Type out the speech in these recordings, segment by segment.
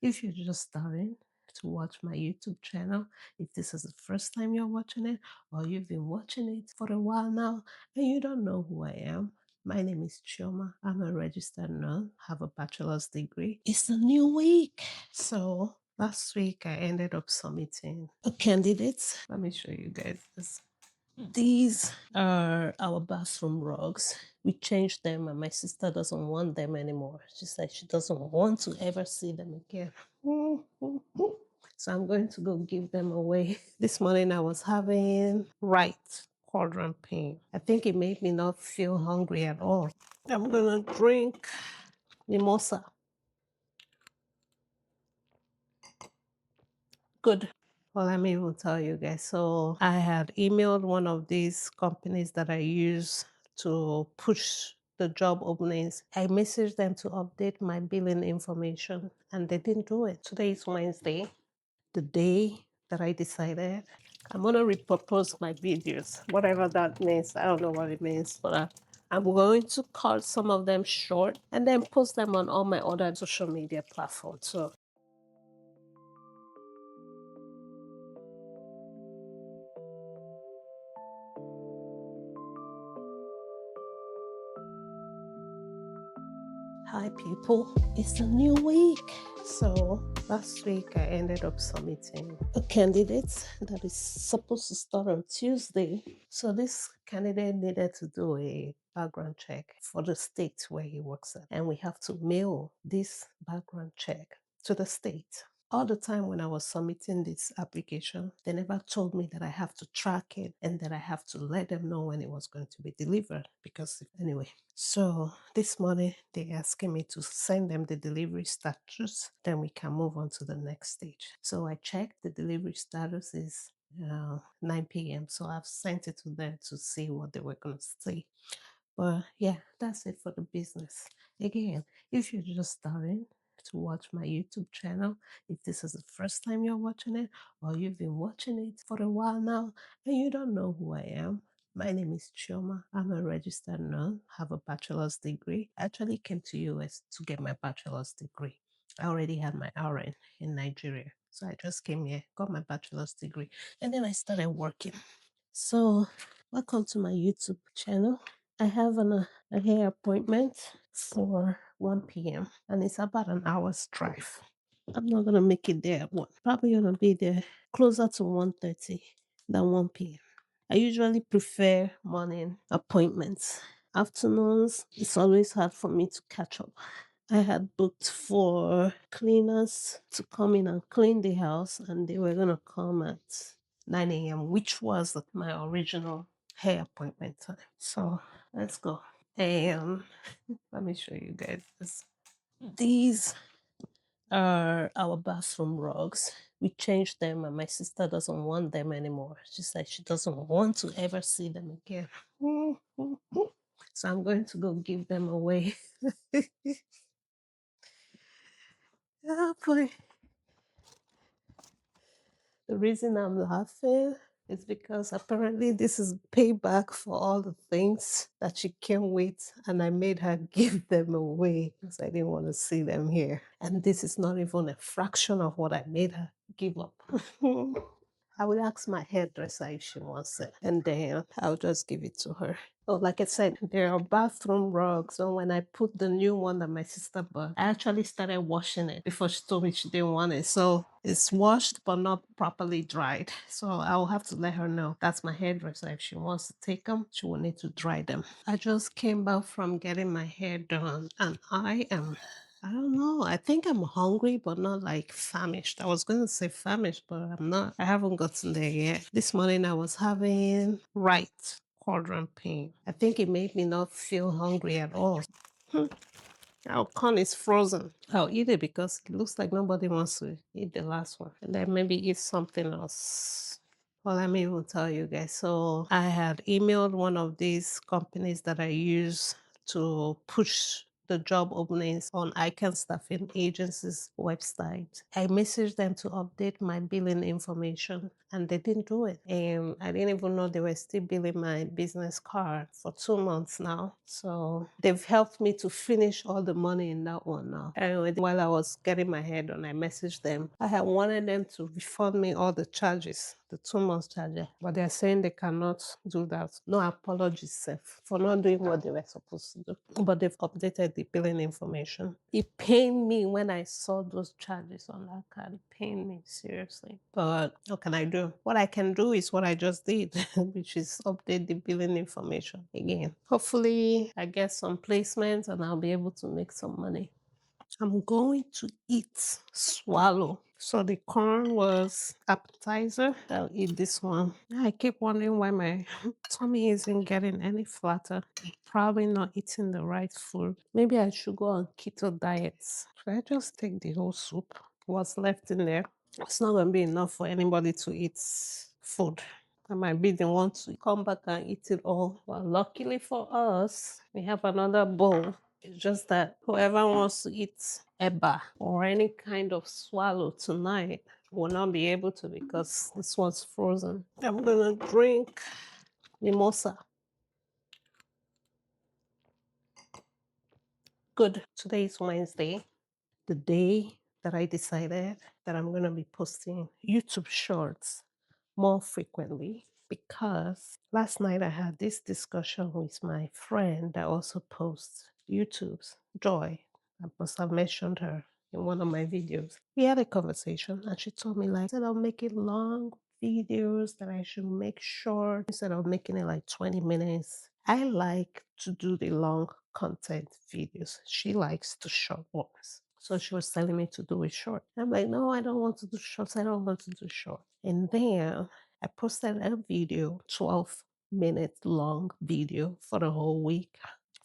If you're just starting to watch my YouTube channel, if this is the first time you're watching it, or you've been watching it for a while now and you don't know who I am, my name is Chioma. I'm a registered nurse, have a bachelor's degree. It's a new week. So last week I ended up submitting a candidate. Let me show you guys this. These are our bathroom rugs. We changed them and my sister doesn't want them anymore. She said she doesn't want to ever see them again. So I'm going to go give them away. This morning I was having right quadrant pain. I think it made me not feel hungry at all. I'm gonna drink mimosa. Good. Well, let me even tell you guys. So I had emailed one of these companies that I use to push the job openings. I messaged them to update my billing information and they didn't do it. Today is Wednesday, the day that I decided I'm going to repurpose my videos, whatever that means. I don't know what it means, but I'm going to cut some of them short and then post them on all my other social media platforms. So hi people, it's a new week. So last week I ended up submitting a candidate that is supposed to start on Tuesday. So this candidate needed to do a background check for the state where he works at. And we have to mail this background check to the state. All the time when I was submitting this application, they never told me that I have to track it and that I have to let them know when it was going to be delivered. Because anyway, so this morning they're asking me to send them the delivery status, then we can move on to the next stage. So I checked the delivery status is 9 p.m. So I've sent it to them to see what they were going to say. But yeah, that's it for the business. Again, if you're just starting to watch my YouTube channel, if this is the first time you're watching it, or you've been watching it for a while now and you don't know who I am, my name is Chioma. I'm a registered nurse, have a bachelor's degree. I actually came to US to get my bachelor's degree. I already had my RN in Nigeria. So I just came here, got my bachelor's degree, and then I started working. So welcome to my YouTube channel. I have a hair appointment for 1 p.m. and it's about an hour's drive. I'm not gonna make it there at 1. Probably gonna be there closer to 1:30 than 1 p.m. I usually prefer morning appointments. Afternoons, it's always hard for me to catch up. I had booked for cleaners to come in and clean the house, and they were gonna come at 9 a.m., which was my original hair appointment time. So let's go. And let me show you guys this. These are our bathroom rugs. We changed them and my sister doesn't want them anymore. She said she doesn't want to ever see them again. So I'm going to go give them away. Oh boy. The reason I'm laughing is because apparently this is payback for all the things that she came with, and I made her give them away because I didn't want to see them here. And this is not even a fraction of what I made her give up. I will ask my hairdresser if she wants it, and then I'll just give it to her. Oh, like I said, there are bathroom rugs. So when I put the new one that my sister bought, I actually started washing it before she told me she didn't want it. So it's washed but not properly dried. So I'll have to let her know. That's my hairdresser. If she wants to take them, she will need to dry them. I just came back from getting my hair done, and I don't know. I think I'm hungry, but not like famished. I was going to say famished, but I'm not. I haven't gotten there yet. This morning I was having right quadrant pain. I think it made me not feel hungry at all. Our corn is frozen. I'll eat it because it looks like nobody wants to eat the last one. And then maybe eat something else. Well, let me even tell you guys. So I had emailed one of these companies that I use to push the job openings on ICANN Staffing Agency's website. I messaged them to update my billing information and they didn't do it. And I didn't even know they were still billing my business card for 2 months now. So they've helped me to finish all the money in that one now. Anyway, while I was getting my head on, I messaged them. I had wanted them to refund me all the charges, the 2 months charges, but they're saying they cannot do that. No apologies, Seth, for not doing what they were supposed to do. But they've updated the billing information. It pained me when I saw those charges on that card. It pained me, seriously. But what can I do? What I can do is what I just did, which is update the billing information again. Hopefully, I get some placements and I'll be able to make some money. I'm going to eat swallow. So the corn was appetizer. I'll eat this one. I keep wondering why my tummy isn't getting any flatter. Probably not eating the right food. Maybe I should go on keto diets. Should I just take the whole soup? What's left in there? It's not going to be enough for anybody to eat food. I might be the one to come back and eat it all. Well, luckily for us, we have another bowl. It's just that whoever wants to eat eba or any kind of swallow tonight will not be able to because this one's frozen. I'm gonna drink mimosa. Good. Today is Wednesday, the day that I decided that I'm gonna be posting YouTube shorts more frequently because last night I had this discussion with my friend that also posts YouTube's Joy. I must have mentioned her in one of my videos. We had a conversation and she told me like instead of making long videos that I should make short instead of making it like 20 minutes. I like to do the long content videos. She likes the short ones. So she was telling me to do it short. I'm like, no, I don't want to do shorts. I don't want to do short. And then I posted a video, 12-minute long video for the whole week.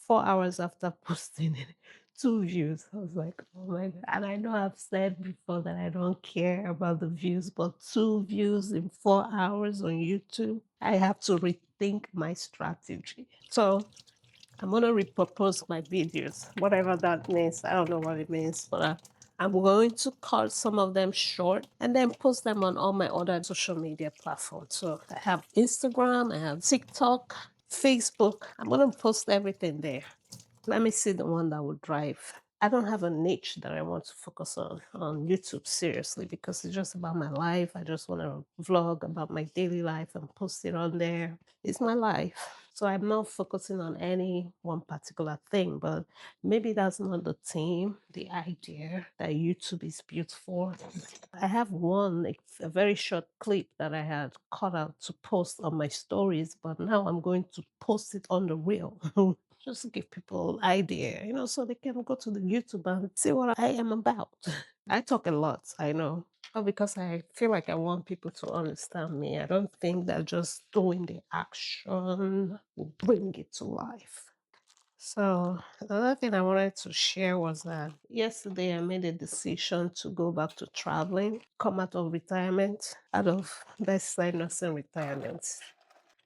4 hours after posting it, 2 views. I was like, oh my God. And I know I've said before that I don't care about the views, but 2 views in 4 hours on YouTube, I have to rethink my strategy. So I'm gonna repurpose my videos, whatever that means. I don't know what it means, but I'm going to cut some of them short and then post them on all my other social media platforms. So I have Instagram, I have TikTok, Facebook. I'm gonna post everything there. Let me see the one that will drive. I don't have a niche that I want to focus on YouTube seriously because it's just about my life. I just want to vlog about my daily life and post it on there. It's my life. So I'm not focusing on any one particular thing, but maybe that's not the theme, the idea that YouTube is built for. I have one, like, a very short clip that I had cut out to post on my stories, but now I'm going to post it on the reel. Just to give people an idea, so they can go to the YouTube and see what I am about. I talk a lot, I know, but because I feel like I want people to understand me. I don't think that just doing the action will bring it to life. So another thing I wanted to share was that yesterday I made a decision to go back to traveling, come out of retirement, out of bedside nursing retirement.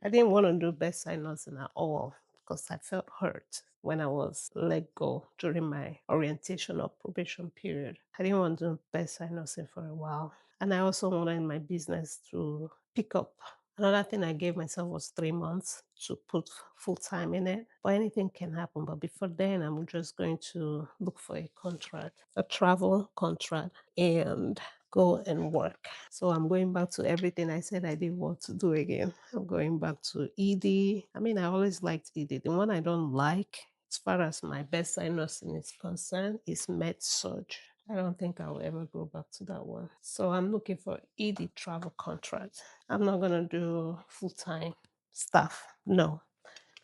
I didn't want to do bedside nursing at all because I felt hurt when I was let go during my orientation or probation period. I didn't want to do bedside nursing for a while. And I also wanted my business to pick up. Another thing I gave myself was 3 months to put full time in it. But anything can happen. But before then, I'm just going to look for a contract, a travel contract, and go and work. So I'm going back to everything I said I didn't want to do again. I'm going back to ED. I mean, I always liked ED. The one I don't like, as far as my bedside nursing is concerned, is med surg. I don't think I'll ever go back to that one. So I'm looking for ED travel contract. I'm not gonna do full-time stuff. No,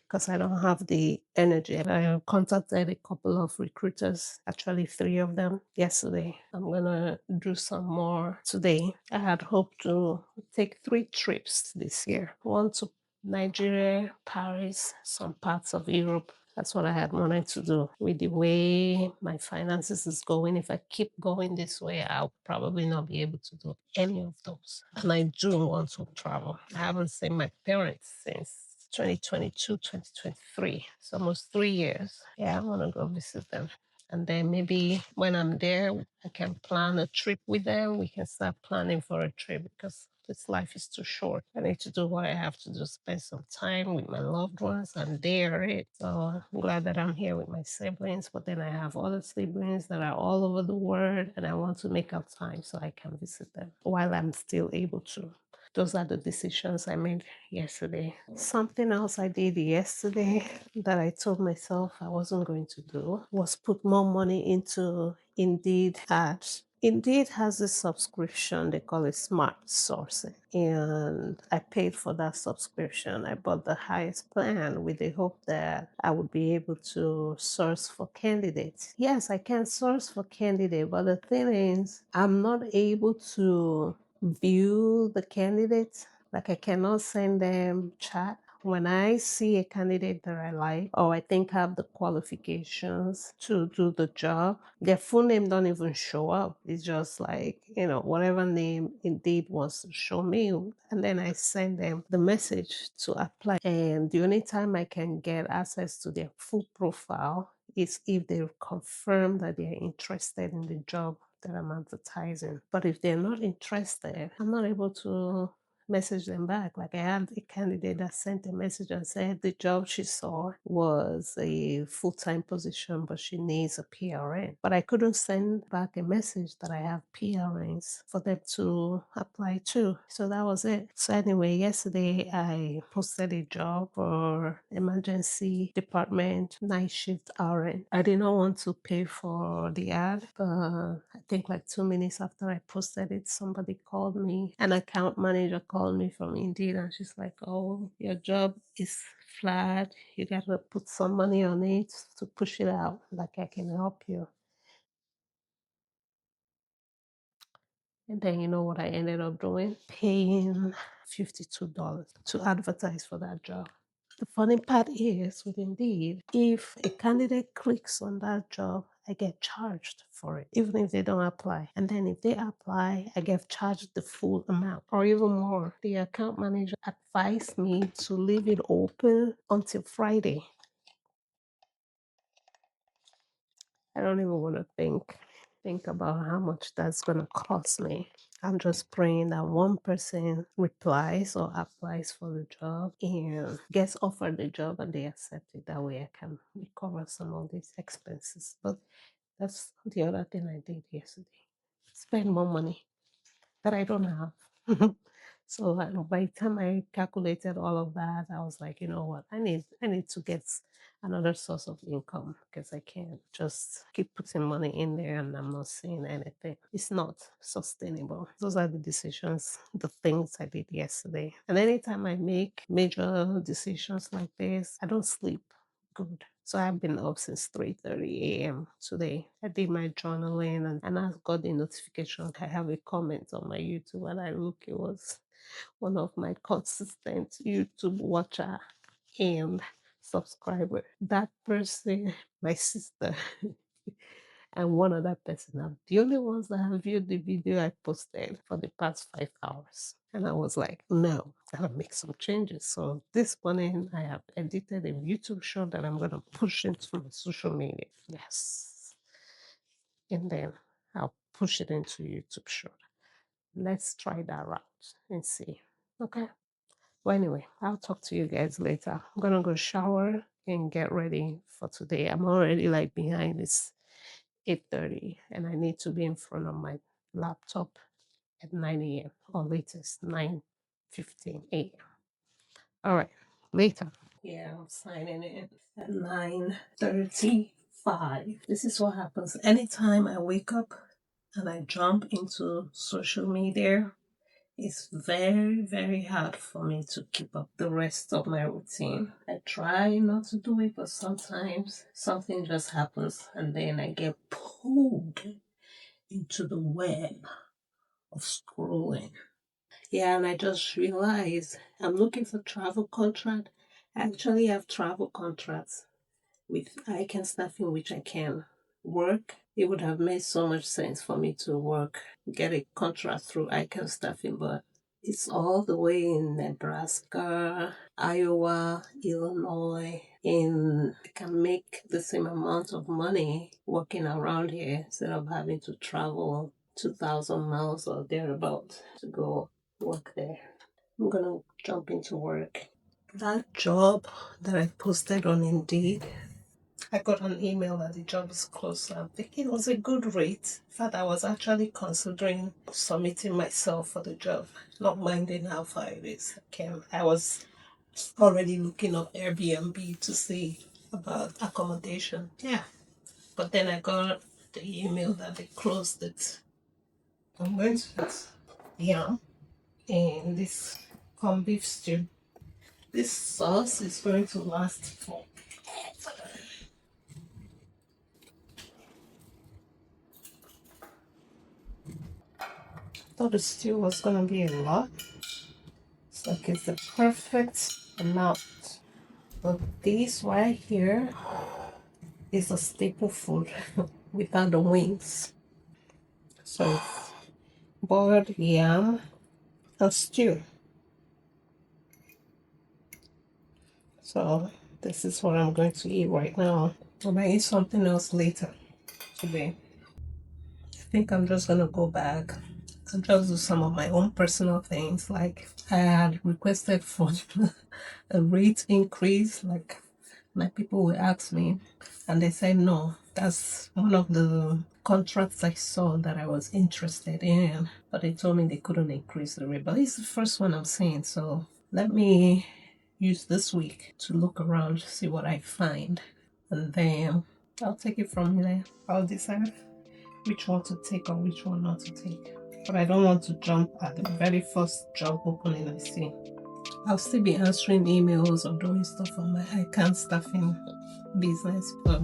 because I don't have the energy. I contacted a couple of recruiters, actually 3 of them yesterday. I'm gonna do some more today. I had hoped to take 3 trips this year. One to Nigeria, Paris, some parts of Europe. That's what I had wanted to do. With the way my finances is going, if I keep going this way, I'll probably not be able to do any of those. And I do want to travel. I haven't seen my parents since 2022, 2023. It's almost 3 years. Yeah, I want to go visit them. And then maybe when I'm there, I can plan a trip with them. We can start planning for a trip because this life is too short. I need to do what I have to do, spend some time with my loved ones, and they are it. So I'm glad that I'm here with my siblings, but then I have other siblings that are all over the world, and I want to make up time so I can visit them while I'm still able to. Those are the decisions I made yesterday. Something else I did yesterday that I told myself I wasn't going to do was put more money into Indeed ads. Indeed has a subscription, they call it Smart Sourcing. And I paid for that subscription. I bought the highest plan with the hope that I would be able to source for candidates. Yes, I can source for candidates, but the thing is, I'm not able to view the candidates. Like I cannot send them chat. When I see a candidate that I like or I think have the qualifications to do the job, their full name don't even show up. It's just like, whatever name Indeed wants to show me. And then I send them the message to apply. And the only time I can get access to their full profile is if they confirm that they're interested in the job that I'm advertising. But if they're not interested, I'm not able to message them back. Like I had a candidate that sent a message and said the job she saw was a full-time position, but she needs a PRN. But I couldn't send back a message that I have PRNs for them to apply to. So that was it. So anyway, yesterday I posted a job for emergency department night shift RN. I did not want to pay for the ad, but I think like 2 minutes after I posted it, somebody called me. An account manager called me from Indeed, and she's like, "Oh, your job is flat. You gotta put some money on it to push it out. Like I can help you." And then you know what I ended up doing? Paying $52 to advertise for that job. The funny part is with Indeed, if a candidate clicks on that job, I get charged for it, even if they don't apply. And then if they apply, I get charged the full amount or even more. The account manager advised me to leave it open until Friday. I don't even want to think about how much that's gonna cost me. I'm just praying that one person replies or applies for the job and gets offered the job and they accept it. That way I can recover some of these expenses. But that's the other thing I did yesterday. Spend more money that I don't have. So by the time I calculated all of that, I was like, you know what, I need to get another source of income because I can't just keep putting money in there and I'm not seeing anything. It's not sustainable. Those are the decisions, the things I did yesterday. And anytime I make major decisions like this, I don't sleep good. So I've been up since 3:30 a.m. today. I did my journaling and I got the notification. I have a comment on my YouTube and I look, it was one of my consistent YouTube watcher and subscriber. That person, my sister, and one other person are the only ones that have viewed the video I posted for the past 5 hours. And I was like, no, gotta make some changes. So this morning I have edited a YouTube short that I'm gonna push into my social media. Yes. And then I'll push it into YouTube short. Let's try that route and see. Okay. Well, anyway, I'll talk to you guys later. I'm gonna go shower and get ready for today. I'm already like behind. It's 8:30 and I need to be in front of my laptop at 9 a.m. or latest 9:15 a.m. All right, later. Yeah, I'm signing in at 9:35. This is what happens anytime I wake up and I jump into social media. It's very, very hard for me to keep up the rest of my routine. I try not to do it, but sometimes something just happens and then I get pulled into the web of scrolling. Yeah, and I just realized I'm looking for travel contract. I actually have travel contracts with I Can Staffing, which I can work. It would have made so much sense for me to work, get a contract through I Can Staffing, but It's all the way in Nebraska, Iowa, Illinois, and I can make the same amount of money working around here instead of having to travel 2,000 miles or thereabout to go work there. I'm gonna jump into work. That job that I posted on Indeed, I got an email that the job is closed. I'm thinking it was a good rate. In fact, I was actually considering submitting myself for the job, not minding how far it is. I was already looking up Airbnb to see about accommodation. Yeah, but then I got the email that they closed it. I'm going to eat yam and this corned beef stew. This sauce is going to last for. Thought the stew was gonna be a lot. It's like it's the perfect amount. But this right here is a staple food without the wings. So it's boiled yam and stew. So this is what I'm going to eat right now. I might eat something else later today. I think I'm just gonna go back and just do some of my own personal things. Like I had requested for a rate increase, like my people will ask me, and they said no. That's one of the contracts I saw that I was interested in, but they told me they couldn't increase the rate. But it's the first one I'm seeing, so let me use this week to look around, see what I find, and then I'll take it from there. I'll decide which one to take or which one not to take. But I don't want to jump at the very first job opening I see. I'll still be answering emails or doing stuff on my account staffing business, but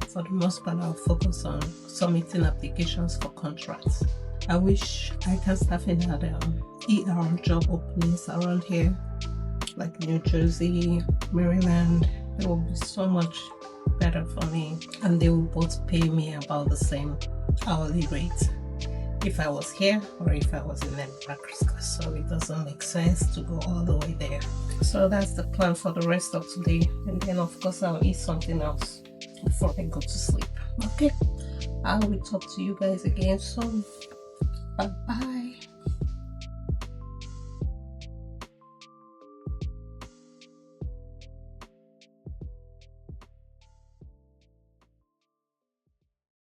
for the most part, I'll focus on submitting applications for contracts. I wish account staffing had ER job openings around here, like New Jersey, Maryland. It would be so much better for me, and they will both pay me about the same hourly rate if I was here or if I was in Nebraska. So it doesn't make sense to go all the way there. So that's the plan for the rest of today, and then of course I'll eat something else before I go to sleep. Okay, I will talk to you guys again soon. Bye bye.